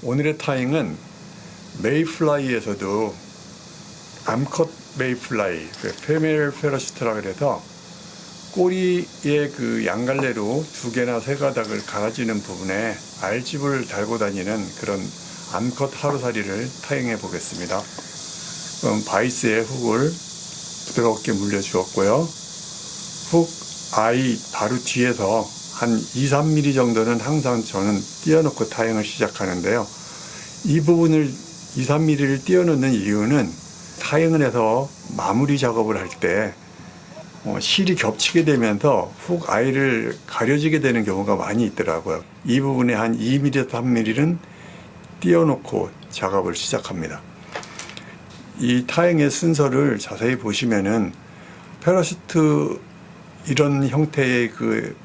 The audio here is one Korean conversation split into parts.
오늘의 타잉은 메이플라이에서도 암컷 메이플라이, 페메럴 페러시트라 그래서 꼬리에 그 양갈래로 2개나 3가닥을 갈아지는 부분에 알집을 달고 다니는 그런 암컷 하루살이를 타잉해 보겠습니다. 그럼 바이스에 훅을 부드럽게 물려주었고요. 훅 아이 바로 뒤에서 한 2-3mm 정도는 항상 저는 띄워놓고 타잉을 시작하는데요. 이 부분을 2-3mm를 띄워놓는 이유는 타잉을 해서 마무리 작업을 할 때 실이 겹치게 되면서 훅 아이를 가려지게 되는 경우가 많이 있더라고요. 이 부분에 한 2mm, 3mm는 띄워놓고 작업을 시작합니다. 이 타잉의 순서를 자세히 보시면은 페러시트 이런 형태의 그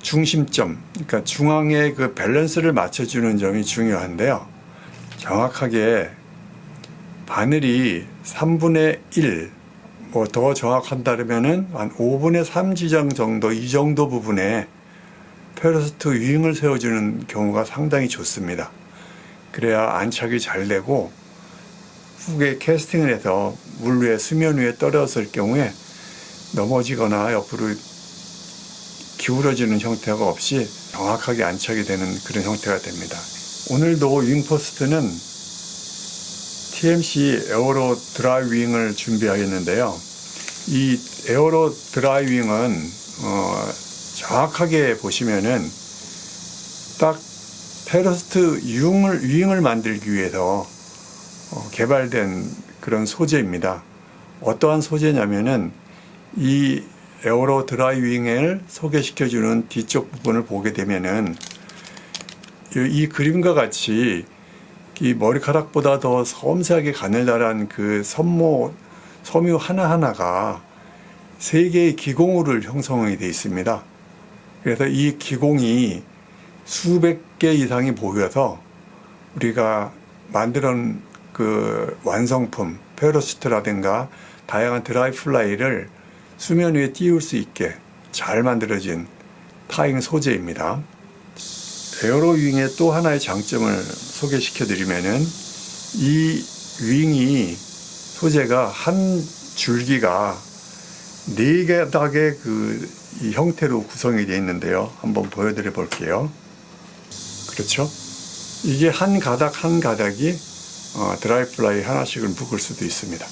중심점, 그러니까 중앙의 그 밸런스를 맞춰주는 점이 중요한데요. 정확하게 바늘이 3분의 1, 뭐 더 정확한다면은 한 5분의 3 지점 정도, 이 정도 부분에 페러시트 윙을 세워주는 경우가 상당히 좋습니다. 그래야 안착이 잘 되고 훅에 캐스팅을 해서 물 위에, 수면 위에 떨어졌을 경우에 넘어지거나 옆으로 기울어지는 형태가 없이 정확하게 안착이 되는 그런 형태가 됩니다. 오늘도 윙포스트는 TMC 에어로 드라이 윙을 준비하였는데요. 이 에어로 드라이 윙은 정확하게 보시면은 딱 페러시트 윙을 만들기 위해서 개발된 그런 소재입니다. 어떠한 소재냐면은 이 에어로 드라이 윙을 소개시켜주는 뒤쪽 부분을 보게 되면은 이 그림과 같이 이 머리카락보다 더 섬세하게 가늘다란 그 섬유 하나하나가 3개의 기공우를 형성이 되어 있습니다. 그래서 이 기공이 수백 개 이상이 모여서 우리가 만드는 그 완성품, 페러시트라든가 다양한 드라이 플라이를 수면 위에 띄울 수 있게 잘 만들어진 타잉 소재입니다. 에어로 윙의 또 하나의 장점을 소개시켜 드리면은 이 윙이 소재가 한 줄기가 4가닥의 이 형태로 구성이 되어 있는데요. 한번 보여드려 볼게요. 그렇죠? 이게 한 가닥 한 가닥이 드라이 플라이 하나씩을 묶을 수도 있습니다.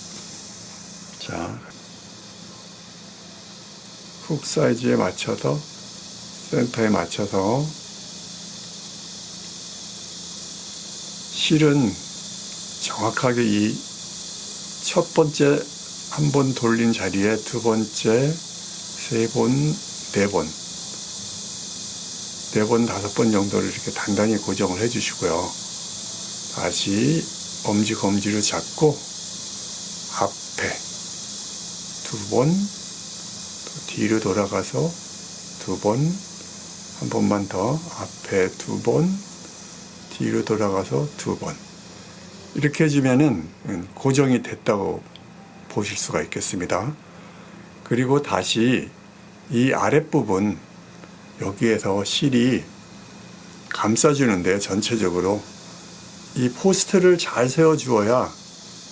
자, 훅 사이즈에 맞춰서 센터에 맞춰서 실은 정확하게 이 첫 번째 한 번 돌린 자리에 두 번째, 3번, 4번, 4번, 5번 정도를 이렇게 단단히 고정을 해 주시고요. 다시 엄지 검지로 잡고 앞에 2번, 뒤로 돌아가서 2번, 한 번만 더 앞에 2번, 뒤로 돌아가서 2번. 이렇게 해주면은 고정이 됐다고 보실 수가 있겠습니다. 그리고 다시 이 아랫부분 여기에서 실이 감싸주는데요. 전체적으로 이 포스트를 잘 세워주어야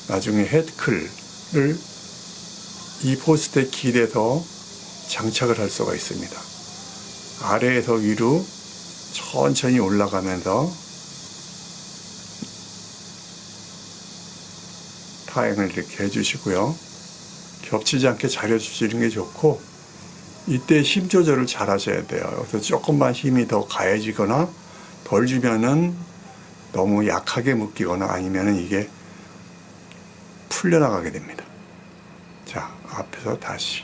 나중에 헤드클을 이 포스트에 기대서 장착을 할 수가 있습니다. 아래에서 위로 천천히 올라가면서 타잉을 이렇게 해주시고요. 겹치지 않게 잘 해주시는 게 좋고 이때 힘 조절을 잘 하셔야 돼요. 그래서 조금만 힘이 더 가해지거나 덜 주면은 너무 약하게 묶이거나 아니면은 이게 풀려나가게 됩니다. 자, 앞에서 다시.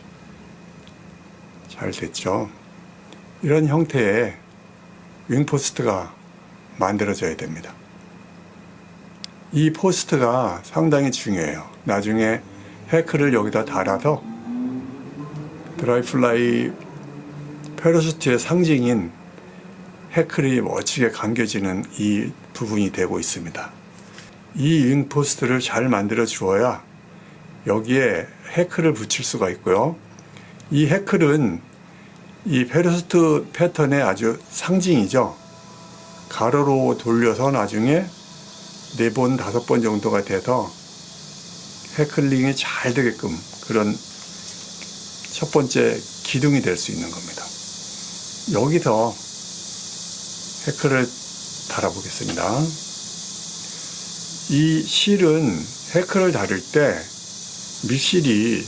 잘 됐죠? 이런 형태의 윙포스트가 만들어져야 됩니다. 이 포스트가 상당히 중요해요. 나중에 해크를 여기다 달아서 드라이플라이 페러시트의 상징인 해클이 멋지게 감겨지는 이 부분이 되고 있습니다. 이 윙포스트를 잘 만들어 주어야 여기에 해클을 붙일 수가 있고요. 이 해클은 이 페러시트 패턴의 아주 상징이죠. 가로로 돌려서 나중에 4번, 5번 정도가 돼서 해클링이 잘 되게끔 그런 첫 번째 기둥이 될 수 있는 겁니다. 여기서 해클을 달아보겠습니다. 이 실은 해클을 다룰 때 밀실이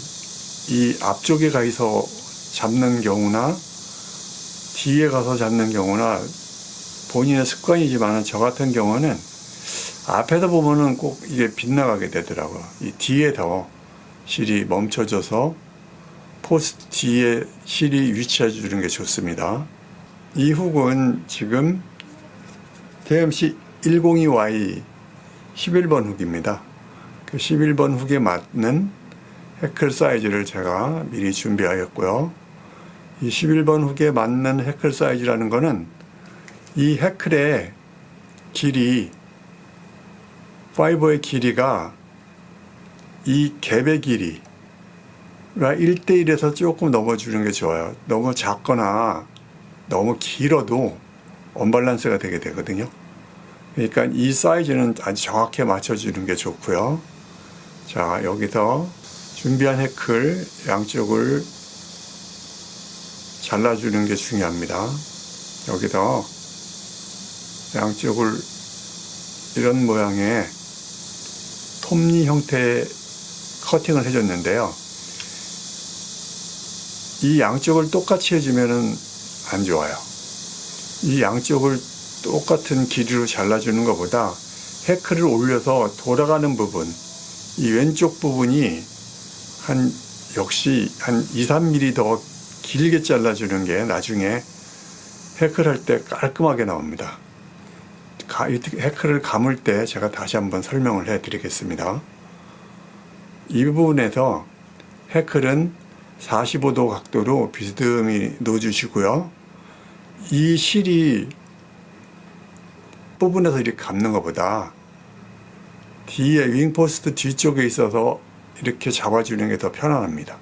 이 앞쪽에 가서 잡는 경우나 뒤에 가서 잡는 경우나 본인의 습관이지만 저 같은 경우는 앞에서 보면은 꼭 이게 빗나가게 되더라고요. 이 뒤에서 실이 멈춰져서 포스트 뒤에 실이 위치해 주는 게 좋습니다. 이 훅은 지금 DMC 102Y 11번 훅입니다. 그 11번 훅에 맞는 해클 사이즈를 제가 미리 준비하였고요. 이 11번 훅에 맞는 해클 사이즈라는 거는 이 해클의 길이, 파이버의 길이가 이 갭의 길이가 1대1에서 조금 넘어주는 게 좋아요. 너무 작거나 너무 길어도 언밸런스가 되게 되거든요. 그러니까 이 사이즈는 아주 정확히 맞춰주는 게 좋고요. 자, 여기서 준비한 해클 양쪽을 잘라주는 게 중요합니다. 여기서 양쪽을 이런 모양의 톱니 형태의 커팅을 해줬는데요. 이 양쪽을 똑같이 해주면은 안 좋아요. 이 양쪽을 똑같은 길이로 잘라주는 것보다 해클을 올려서 돌아가는 부분, 이 왼쪽 부분이 역시 한 2, 3mm 더 길게 잘라주는 게 나중에 해클 할 때 깔끔하게 나옵니다. 해클을 감을 때 제가 다시 한번 설명을 해 드리겠습니다. 이 부분에서 해클은 45도 각도로 비스듬히 놓아주시고요. 이 실이 부분에서 이렇게 감는 것보다 뒤에 윙포스트 뒤쪽에 있어서 이렇게 잡아주는 게 더 편안합니다.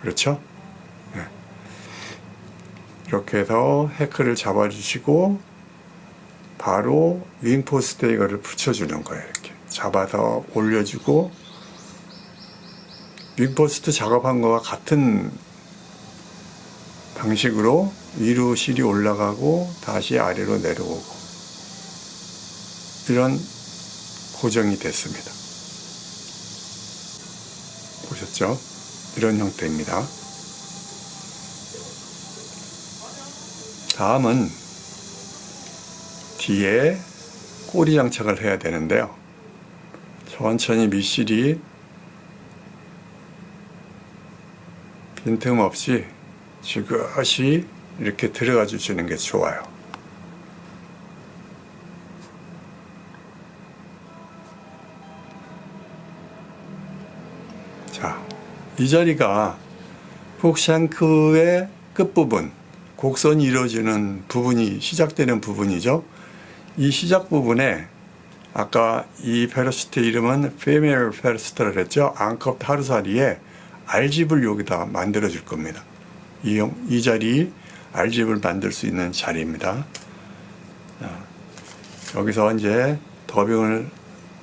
그렇죠? 네. 이렇게 해서 해클을 잡아주시고 바로 윙포스트에 이거를 붙여주는 거예요. 이렇게 잡아서 올려주고 윙포스트 작업한 거와 같은 방식으로 위로 실이 올라가고 다시 아래로 내려오고 이런 고정이 됐습니다. 보셨죠? 이런 형태입니다. 다음은 뒤에 꼬리 장착을 해야 되는데요. 천천히 밑실이 빈틈없이 지그시 이렇게 들어가 주시는 게 좋아요. 자, 이 자리가 훅샹크의 끝부분, 곡선이 이루어지는 부분이 시작되는 부분이죠. 이 시작 부분에 아까 이 페러스트 이름은 페미얼 페러스트라 그랬죠. 앙컵 타르사리에 R집을 여기다 만들어 줄 겁니다. 이 자리 R집을 만들 수 있는 자리입니다. 여기서 이제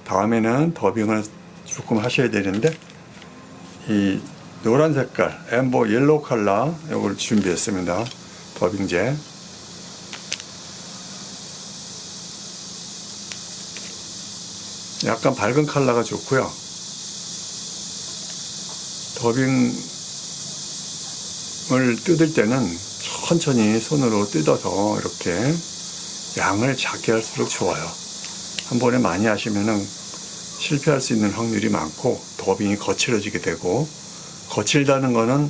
다음에는 더빙을 조금 하셔야 되는데 이 노란 색깔 엠보 옐로우 컬러 이걸 준비했습니다. 더빙제. 약간 밝은 컬러가 좋고요. 더빙을 뜯을 때는 천천히 손으로 뜯어서 이렇게 양을 작게 할수록 좋아요. 한 번에 많이 하시면은 실패할 수 있는 확률이 많고 더빙이 거칠어지게 되고, 거칠다는 거는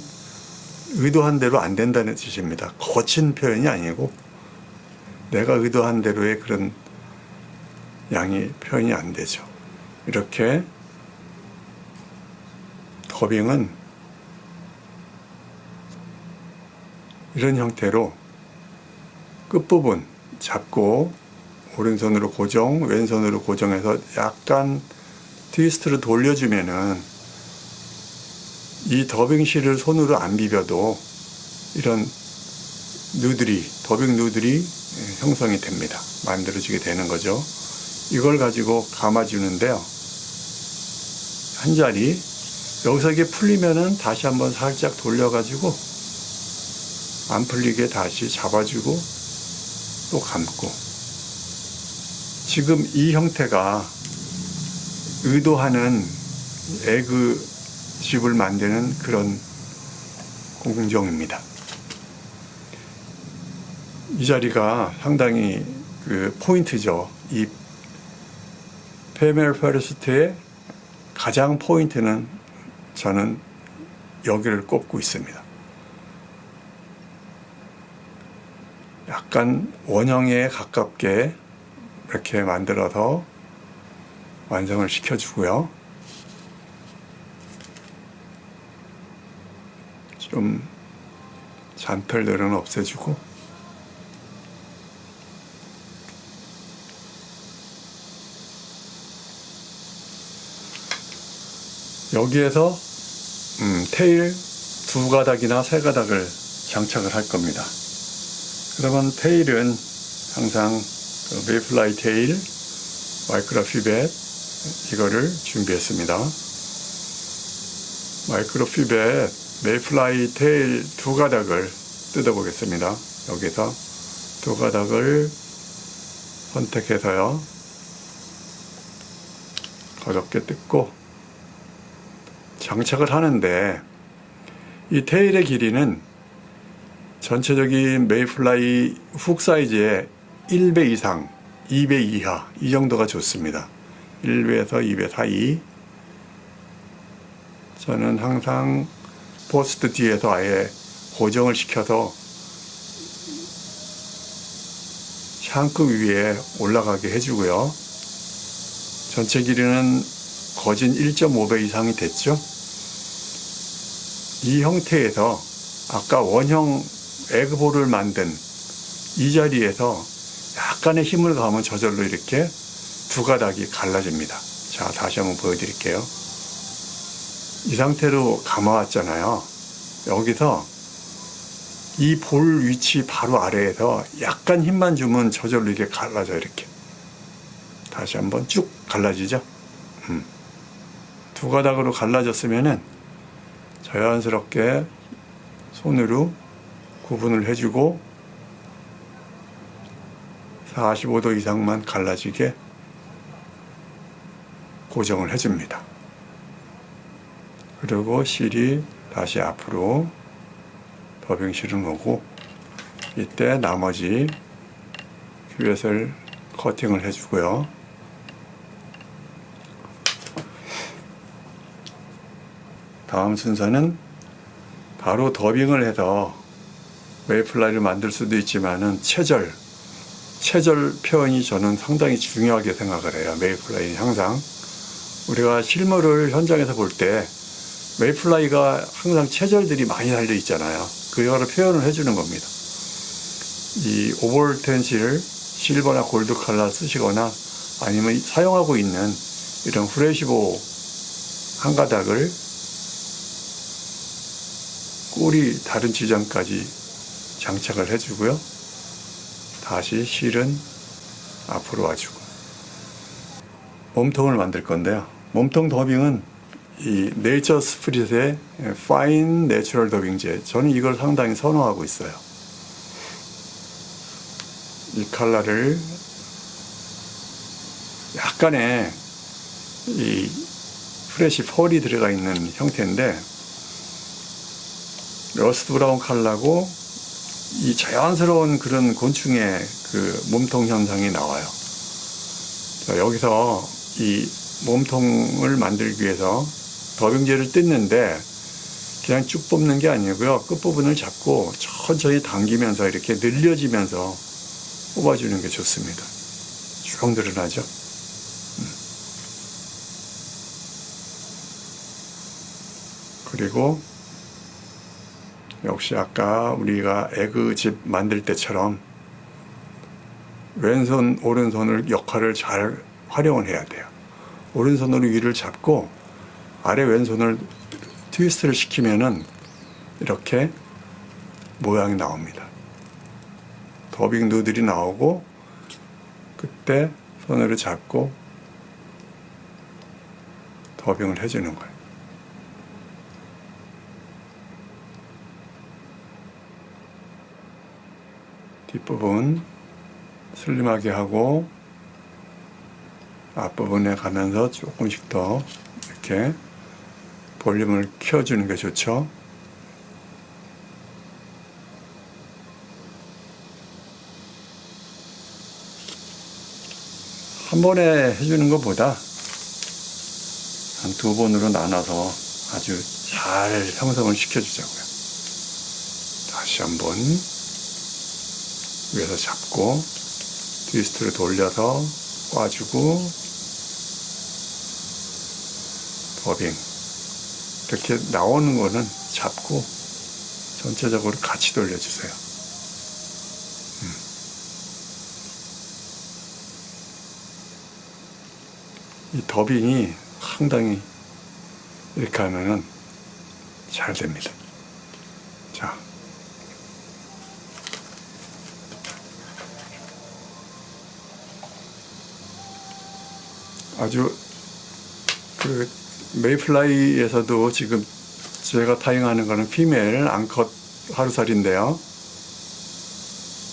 의도한 대로 안 된다는 뜻입니다. 거친 표현이 아니고 내가 의도한 대로의 그런 양이 표현이 안 되죠. 이렇게 더빙은 이런 형태로 끝부분 잡고 오른손으로 고정, 왼손으로 고정해서 약간 트위스트를 돌려주면은 이 더빙실을 손으로 안 비벼도 이런 누들이, 더빙 누들이 형성이 됩니다. 만들어지게 되는 거죠. 이걸 가지고 감아주는데요. 한 자리, 여기서 이게 풀리면은 다시 한번 살짝 돌려가지고 안 풀리게 다시 잡아주고 또 감고. 지금 이 형태가 의도하는 에그집을 만드는 그런 공정입니다. 이 자리가 상당히 그 포인트죠. 이 페메럴 페르스트의 가장 포인트는 저는 여기를 꼽고 있습니다. 약간 원형에 가깝게 이렇게 만들어서 완성을 시켜주고요. 좀 잔털들은 없애주고, 여기에서 테일 2가닥이나 3가닥을 장착을 할 겁니다. 그러면 테일은 항상 메이플라이 테일, 마이크로피벳 이거를 준비했습니다. 마이크로피벳 메이플라이 테일 2가닥을 뜯어보겠습니다. 여기서 2가닥을 선택해서요, 가볍게 뜯고 장착을 하는데, 이 테일의 길이는 전체적인 메이플라이 훅 사이즈의 1배 이상, 2배 이하, 이 정도가 좋습니다. 1배에서 2배 사이. 저는 항상 포스트 뒤에서 아예 고정을 시켜서 샹크 위에 올라가게 해주고요. 전체 길이는 거진 1.5배 이상이 됐죠. 이 형태에서 아까 원형 에그볼을 만든 이 자리에서 약간의 힘을 가하면 저절로 이렇게 2가닥이 갈라집니다. 자, 다시 한번 보여드릴게요. 이 상태로 감아왔잖아요. 여기서 이 볼 위치 바로 아래에서 약간 힘만 주면 저절로 이게 갈라져. 이렇게 다시 한번 쭉 갈라지죠. 2가닥으로 갈라졌으면은 자연스럽게 손으로 구분을 해주고 45도 이상만 갈라지게 고정을 해줍니다. 그리고 실이 다시 앞으로 더빙 실은 오고, 이때 나머지 큐벳을 커팅을 해주고요. 다음 순서는 바로 더빙을 해서 메이플라이를 만들 수도 있지만은 체절 표현이 저는 상당히 중요하게 생각을 해요. 메이플라이는 항상 우리가 실물을 현장에서 볼 때 메이플라이가 항상 체절들이 많이 달려 있잖아요. 그거를 표현을 해주는 겁니다. 이 오볼텐실 실버나 골드 컬러 쓰시거나 아니면 사용하고 있는 이런 후레시보 한 가닥을 꼬리 다른 지점까지 장착을 해주고요. 다시 실은 앞으로 와주고, 몸통을 만들 건데요. 몸통 더빙은 이 네이처 스프릿의 파인 내추럴 더빙제, 저는 이걸 상당히 선호하고 있어요. 이 컬러를 약간의 이 프레시 펄이 들어가 있는 형태인데, 러스트 브라운 컬러고 이 자연스러운 그런 곤충의 그 몸통 현상이 나와요. 여기서 이 몸통을 만들기 위해서 더빙제를 뜯는데 그냥 쭉 뽑는 게 아니고요. 끝부분을 잡고 천천히 당기면서 이렇게 늘려지면서 뽑아주는 게 좋습니다. 쭉 늘어나죠. 그리고 역시 아까 우리가 에그집 만들 때처럼 왼손, 오른손을 역할을 잘 활용을 해야 돼요. 오른손으로 위를 잡고 아래 왼손을 트위스트를 시키면은 이렇게 모양이 나옵니다. 더빙 누들이 나오고, 그때 손으로 잡고 더빙을 해주는 거예요. 뒷부분 슬림하게 하고 앞부분에 가면서 조금씩 더 이렇게 볼륨을 키워주는 게 좋죠. 한 번에 해주는 것보다 한 두 번으로 나눠서 아주 잘 형성을 시켜주자고요. 다시 한번 위에서 잡고 트위스트를 돌려서 꽈주고 더빙, 이렇게 나오는 거는 잡고 전체적으로 같이 돌려주세요. 이 더빙이 상당히 이렇게 하면은 잘 됩니다. 자, 아주 그 메이플라이에서도 지금 제가 타잉하는 거는 피메일 앙컷 하루살인데요.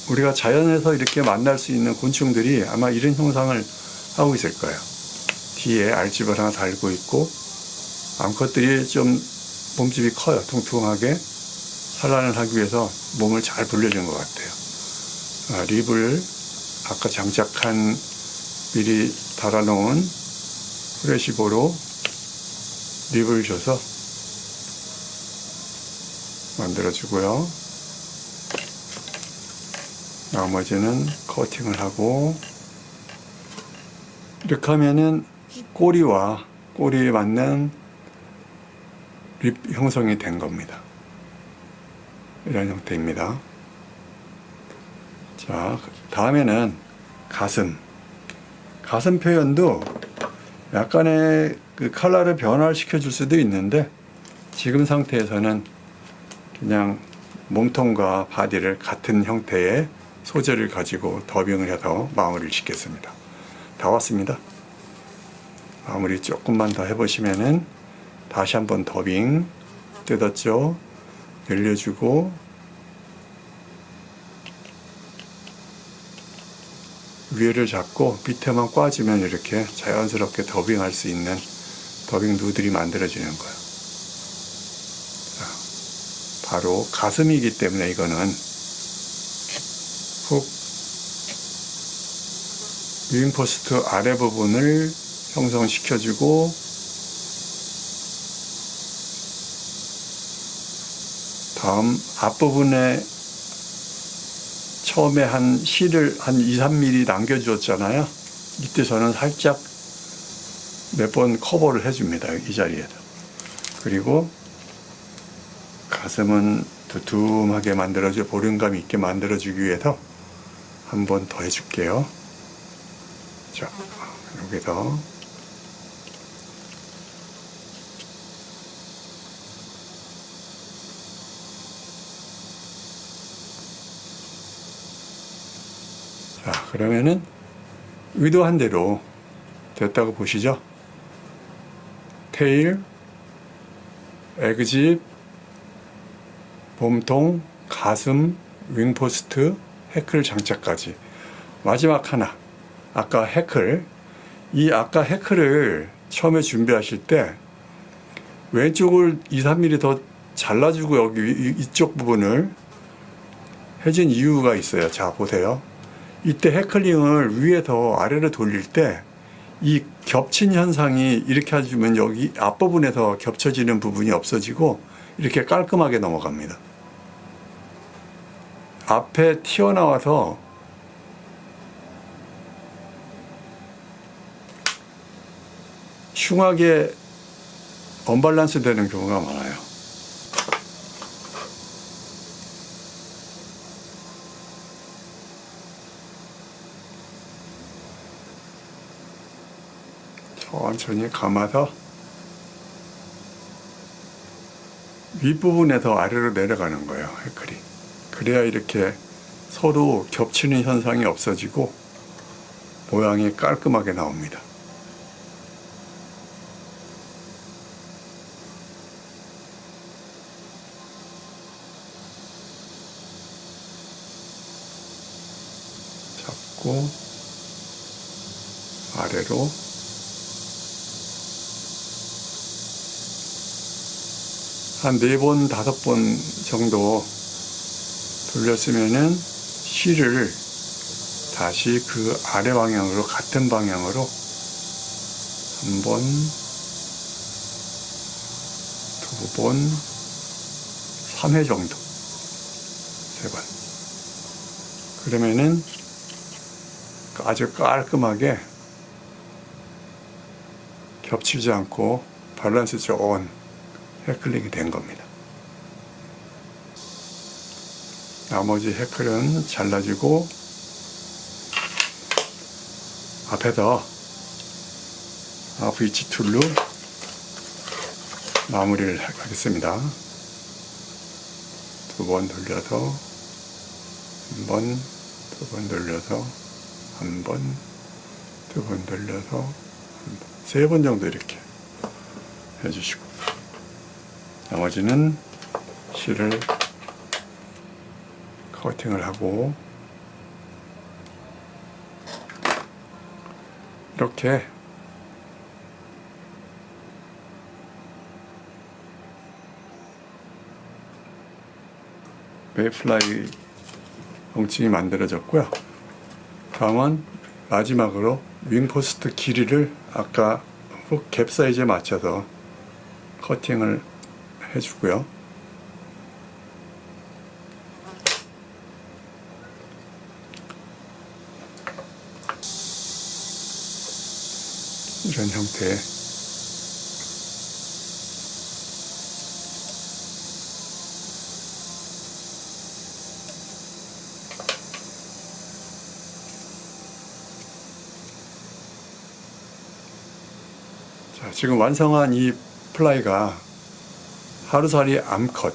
우리가 자연에서 이렇게 만날 수 있는 곤충들이 아마 이런 형상을 하고 있을 거예요. 뒤에 알집을 하나 달고 있고, 암컷들이 좀 몸집이 커요. 퉁퉁하게 산란을 하기 위해서 몸을 잘 불려준 것 같아요. 립을 아까 장착한 미리 달아놓은 프레시보로 립을 줘서 만들어주고요. 나머지는 커팅을 하고, 이렇게 하면은 꼬리와 꼬리에 맞는 립 형성이 된 겁니다. 이런 형태입니다. 자, 다음에는 가슴 표현도 약간의 그 컬러를 변화시켜 줄 수도 있는데, 지금 상태에서는 그냥 몸통과 바디를 같은 형태의 소재를 가지고 더빙을 해서 마무리를 짓겠습니다. 다 왔습니다. 마무리 조금만 더 해보시면은 다시 한번 더빙 뜯었죠. 늘려주고 위에를 잡고 밑에만 꽈주면 이렇게 자연스럽게 더빙할 수 있는 더빙 누들이 만들어지는 거예요. 자, 바로 가슴이기 때문에 이거는 훅 윙포스트 아래 부분을 형성시켜주고, 다음 앞부분에 처음에 한 실을 한 2-3mm 남겨주었잖아요. 이때 저는 살짝 몇 번 커버를 해줍니다. 이 자리에서. 그리고 가슴은 두툼하게 만들어줘, 볼륨감 있게 만들어주기 위해서 한 번 더 해줄게요. 자, 여기서 자, 그러면은 의도한 대로 됐다고 보시죠. 테일, 에그집, 몸통, 가슴, 윙포스트, 해클 장착까지. 마지막 하나, 아까 해클. 이 아까 해클을 처음에 준비하실 때 왼쪽을 2-3mm 더 잘라주고 여기 이쪽 부분을 해준 이유가 있어요. 자, 보세요. 이때 해클링을 위에서 아래로 돌릴 때 이 겹친 현상이 이렇게 해주면 여기 앞부분에서 겹쳐지는 부분이 없어지고 이렇게 깔끔하게 넘어갑니다. 앞에 튀어나와서 흉하게 언밸런스 되는 경우가 많아요. 천천히 감아서 윗부분에서 아래로 내려가는 거예요. 해클이. 그래야 이렇게 서로 겹치는 현상이 없어지고 모양이 깔끔하게 나옵니다. 잡고 아래로 한 4번, 5번 정도 돌렸으면은 실을 다시 그 아래 방향으로, 같은 방향으로 한 번, 2번, 3회 정도, 3번. 그러면은 아주 깔끔하게 겹치지 않고 밸런스 좋은 해클링이 된 겁니다. 나머지 해클은 잘라주고 앞에다 VC 툴로 마무리를 하겠습니다. 2번 돌려서 한 번, 2번 돌려서 한 번, 2번 돌려서 3번 정도 이렇게 해주시고 나머지는 실을 커팅을 하고 이렇게 메이플라이 엉칭이 만들어졌고요. 다음은 마지막으로 윙포스트 길이를 아까 갭 사이즈에 맞춰서 커팅을 해주고요. 이런 형태의 자, 지금 완성한 이 플라이가 하루살이 암컷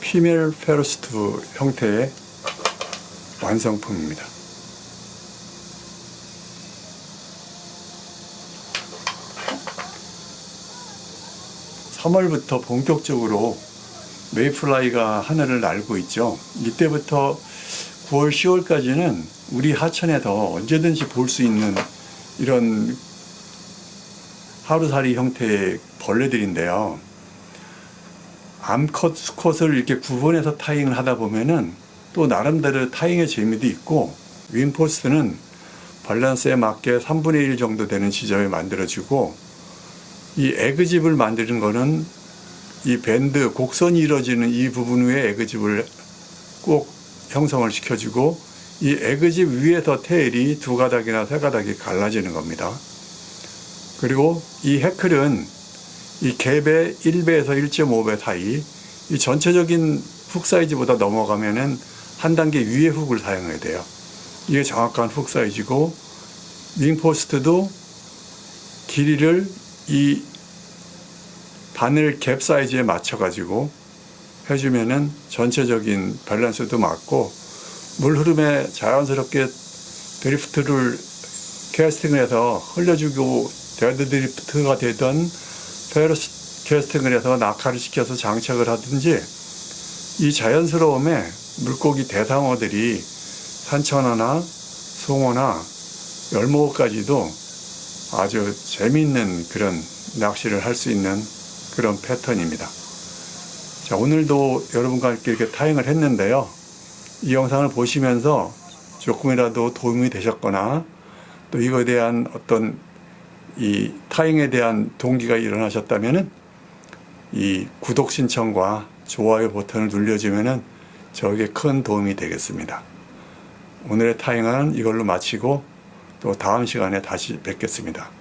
피멜 페로스트 형태의 완성품입니다. (3월부터) 본격적으로 메이플라이가 하늘을 날고 있죠. 이때부터 9월, 10월까지는 우리 하천에서 언제든지 볼 수 있는 이런 하루살이 형태의 벌레들인데요. 암컷, 수컷을 이렇게 구분해서 타잉을 하다 보면은 또 나름대로 타잉의 재미도 있고, 윙포스트는 밸런스에 맞게 3분의 1 정도 되는 지점에 만들어주고, 이 에그집을 만드는 거는 이 밴드, 곡선이 이루어지는 이 부분 위에 에그집을 꼭 형성을 시켜주고, 이 에그집 위에서 테일이 2가닥이나 3가닥이 갈라지는 겁니다. 그리고 이 해클은 이 갭의 1배에서 1.5배 사이, 이 전체적인 훅 사이즈보다 넘어가면은 한 단계 위의 훅을 사용해야 돼요. 이게 정확한 훅 사이즈고, 윙포스트도 길이를 이 바늘 갭 사이즈에 맞춰 가지고 해주면은 전체적인 밸런스도 맞고, 물 흐름에 자연스럽게 드리프트를 캐스팅을 해서 흘려주고 데드 드리프트가 되던 페로스 캐스팅을 해서 낙하를 시켜서 장착을 하든지, 이 자연스러움에 물고기 대상어들이 산천어나 송어나 열무어까지도 아주 재미있는 그런 낚시를 할 수 있는 그런 패턴입니다. 자, 오늘도 여러분과 함께 이렇게 타잉을 했는데요. 이 영상을 보시면서 조금이라도 도움이 되셨거나 또 이거에 대한 어떤 이 타잉에 대한 동기가 일어나셨다면은 이 구독 신청과 좋아요 버튼을 눌러주면은 저에게 큰 도움이 되겠습니다. 오늘의 타잉은 이걸로 마치고 또 다음 시간에 다시 뵙겠습니다.